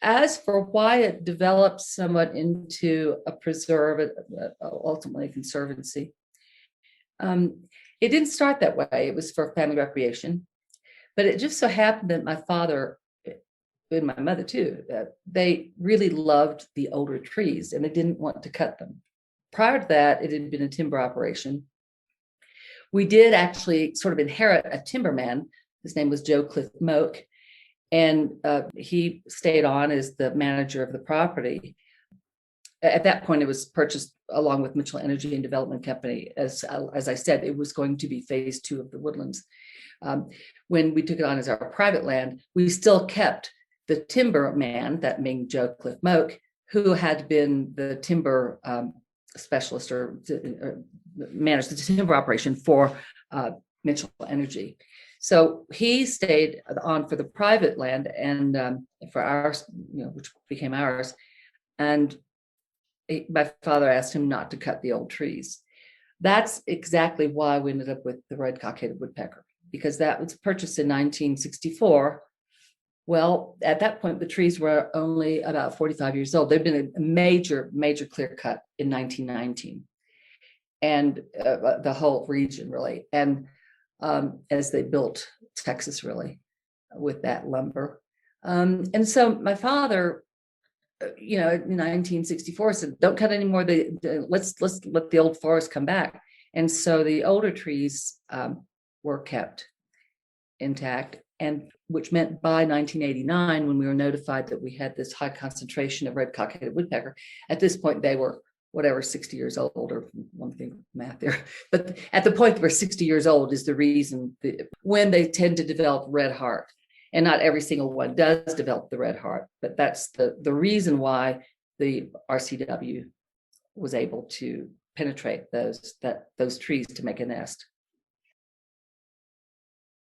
As for why it developed somewhat into a preserve, ultimately a conservancy, it didn't start that way. It was for family recreation, but it just so happened that my father and my mother too, they really loved the older trees and they didn't want to cut them. Prior to that, it had been a timber operation. We did actually sort of inherit a timberman. His name was Joe Cliff Moak, and he stayed on as the manager of the property. At that point, it was purchased along with Mitchell Energy and Development Company. As I said, it was going to be phase 2 of the Woodlands. When we took it on as our private land, we still kept the timber man, that being Joe Cliff Moak, who had been the timber specialist or managed the timber operation for Mitchell Energy. So he stayed on for the private land and for ours, which became ours. And my father asked him not to cut the old trees. That's exactly why we ended up with the red-cockaded woodpecker, because that was purchased in 1964. Well, at that point, the trees were only about 45 years old. There'd been a major clear cut in 1919, and the whole region really. And as they built Texas really with that lumber. And so my father, in 1964 said, don't cut anymore. Let's let the old forest come back. And so the older trees were kept intact, and which meant by 1989, when we were notified that we had this high concentration of red-cockaded woodpecker, at this point they were 60 years old, or one thing math there. But at the point they were 60 years old is the reason when they tend to develop red heart. And not every single one does develop the red heart, but that's the reason why the RCW was able to penetrate those trees to make a nest.